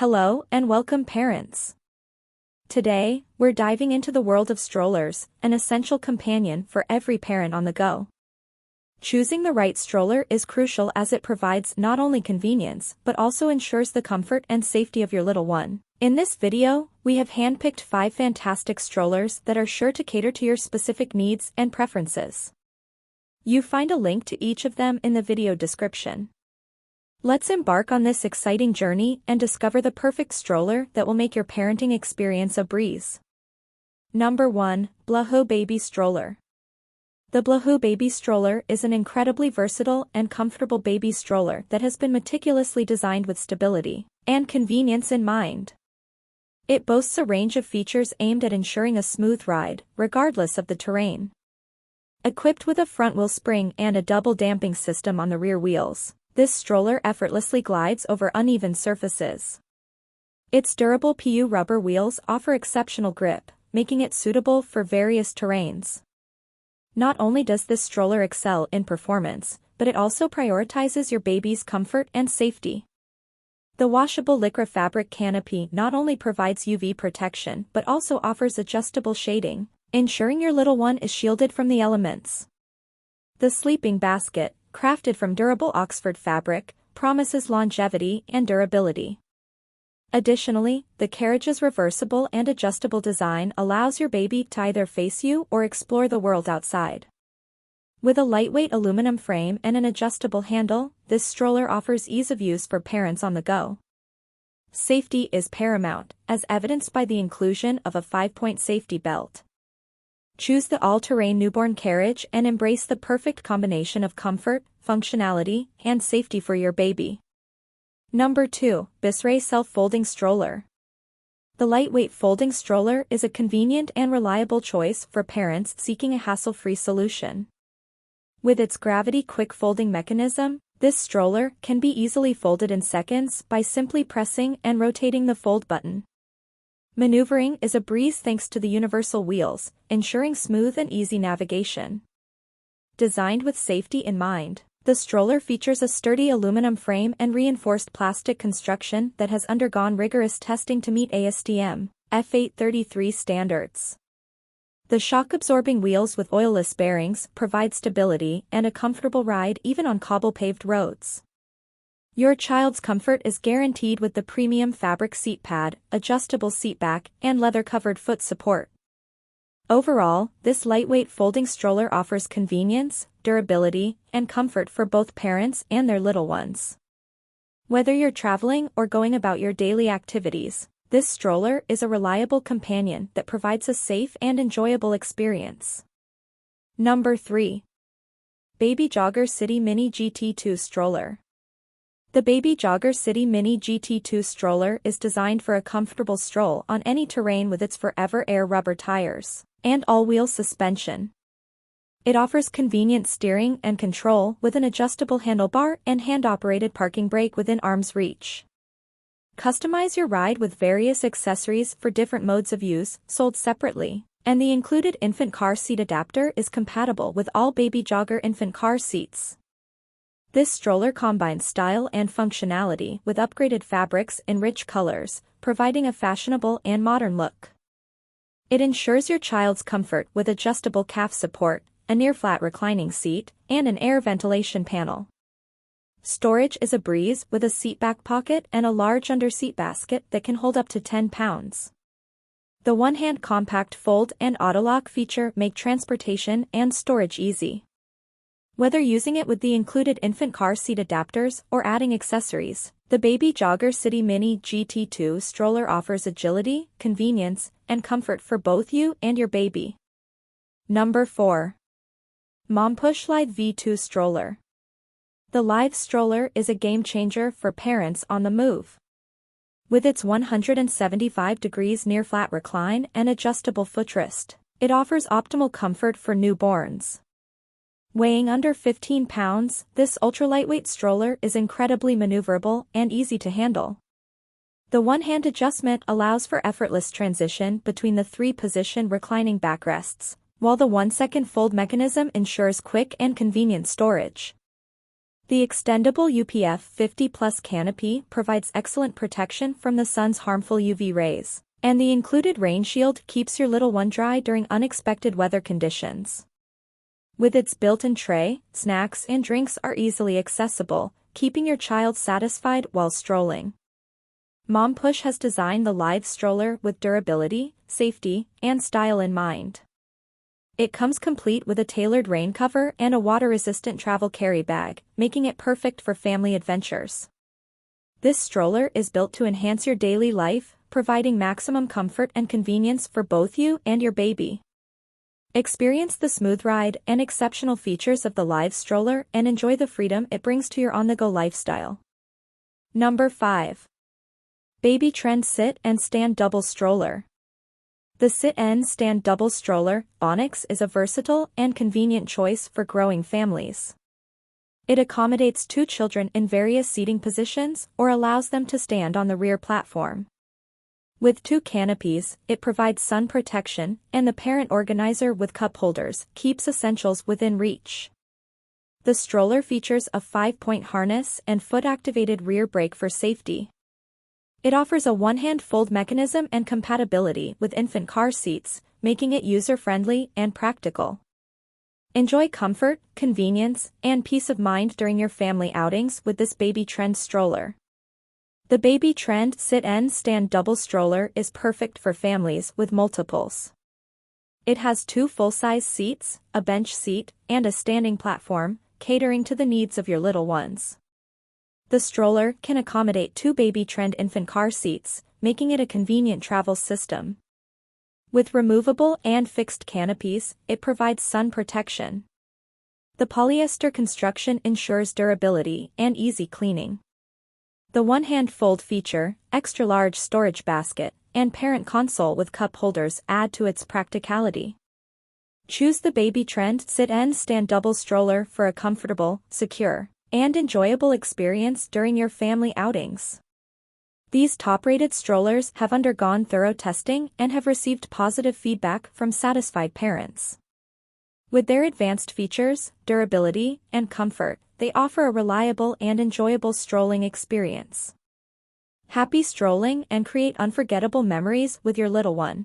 Hello and welcome parents. Today, we're diving into the world of strollers, an essential companion for every parent on the go. Choosing the right stroller is crucial as it provides not only convenience but also ensures the comfort and safety of your little one. In this video, we have handpicked 5 fantastic strollers that are sure to cater to your specific needs and preferences. You find a link to each of them in the video description. Let's embark on this exciting journey and discover the perfect stroller that will make your parenting experience a breeze. Number 1. Blaho Baby Stroller. The blaho Baby Stroller is an incredibly versatile and comfortable baby stroller that has been meticulously designed with stability and convenience in mind. It boasts a range of features aimed at ensuring a smooth ride, regardless of the terrain. Equipped with a front wheel spring and a double damping system on the rear wheels, this stroller effortlessly glides over uneven surfaces. Its durable PU rubber wheels offer exceptional grip, making it suitable for various terrains. Not only does this stroller excel in performance, but it also prioritizes your baby's comfort and safety. The washable lycra fabric canopy not only provides UV protection but also offers adjustable shading, ensuring your little one is shielded from the elements. The sleeping basket, crafted from durable Oxford fabric, promises longevity and durability. Additionally, the carriage's reversible and adjustable design allows your baby to either face you or explore the world outside. With a lightweight aluminum frame and an adjustable handle, this stroller offers ease of use for parents on the go. Safety is paramount, as evidenced by the inclusion of a 5-point safety belt. Choose the all-terrain newborn carriage and embrace the perfect combination of comfort, functionality, and safety for your baby. Number 2. Bisrae Self-Folding Stroller. The lightweight folding stroller is a convenient and reliable choice for parents seeking a hassle-free solution. With its gravity quick folding mechanism, this stroller can be easily folded in seconds by simply pressing and rotating the fold button. Maneuvering is a breeze thanks to the universal wheels, ensuring smooth and easy navigation. Designed with safety in mind, the stroller features a sturdy aluminum frame and reinforced plastic construction that has undergone rigorous testing to meet ASTM F833 standards. The shock-absorbing wheels with oilless bearings provide stability and a comfortable ride even on cobble-paved roads. Your child's comfort is guaranteed with the premium fabric seat pad, adjustable seat back, and leather-covered foot support. Overall, this lightweight folding stroller offers convenience, durability, and comfort for both parents and their little ones. Whether you're traveling or going about your daily activities, this stroller is a reliable companion that provides a safe and enjoyable experience. Number 3. Baby Jogger City Mini GT2 Stroller. The Baby Jogger City Mini GT2 stroller is designed for a comfortable stroll on any terrain with its Forever Air rubber tires and all-wheel suspension. It offers convenient steering and control with an adjustable handlebar and hand-operated parking brake within arm's reach. Customize your ride with various accessories for different modes of use, sold separately, and the included infant car seat adapter is compatible with all Baby Jogger infant car seats. This stroller combines style and functionality with upgraded fabrics in rich colors, providing a fashionable and modern look. It ensures your child's comfort with adjustable calf support, a near-flat reclining seat, and an air ventilation panel. Storage is a breeze with a seatback pocket and a large under-seat basket that can hold up to 10 pounds. The one-hand compact fold and autolock feature make transportation and storage easy. Whether using it with the included infant car seat adapters or adding accessories, the Baby Jogger City Mini GT2 stroller offers agility, convenience, and comfort for both you and your baby. Number 4. Mom Push Live V2 Stroller. The Live stroller is a game-changer for parents on the move. With its 175 degrees near-flat recline and adjustable footrest, it offers optimal comfort for newborns. Weighing under 15 pounds, this ultra-lightweight stroller is incredibly maneuverable and easy to handle. The one-hand adjustment allows for effortless transition between the 3-position reclining backrests, while the 1-second fold mechanism ensures quick and convenient storage. The extendable UPF 50 Plus canopy provides excellent protection from the sun's harmful UV rays, and the included rain shield keeps your little one dry during unexpected weather conditions. With its built-in tray, snacks and drinks are easily accessible, keeping your child satisfied while strolling. Mom Push has designed the Live stroller with durability, safety, and style in mind. It comes complete with a tailored rain cover and a water-resistant travel carry bag, making it perfect for family adventures. This stroller is built to enhance your daily life, providing maximum comfort and convenience for both you and your baby. Experience the smooth ride and exceptional features of the Live stroller and enjoy the freedom it brings to your on-the-go lifestyle. Number 5. Baby Trend Sit and Stand Double Stroller. The Sit and Stand Double Stroller, Onyx, is a versatile and convenient choice for growing families. It accommodates 2 children in various seating positions or allows them to stand on the rear platform. With 2 canopies, it provides sun protection, and the parent organizer with cup holders keeps essentials within reach. The stroller features a 5-point harness and foot-activated rear brake for safety. It offers a one-hand fold mechanism and compatibility with infant car seats, making it user-friendly and practical. Enjoy comfort, convenience, and peace of mind during your family outings with this Baby Trend stroller. The Baby Trend Sit and Stand Double Stroller is perfect for families with multiples. It has 2 full-size seats, a bench seat, and a standing platform, catering to the needs of your little ones. The stroller can accommodate 2 Baby Trend infant car seats, making it a convenient travel system. With removable and fixed canopies, it provides sun protection. The polyester construction ensures durability and easy cleaning. The one-hand fold feature, extra-large storage basket, and parent console with cup holders add to its practicality. Choose the Baby Trend Sit and Stand Double Stroller for a comfortable, secure, and enjoyable experience during your family outings. These top-rated strollers have undergone thorough testing and have received positive feedback from satisfied parents. With their advanced features, durability, and comfort, they offer a reliable and enjoyable strolling experience. Happy strolling and create unforgettable memories with your little one.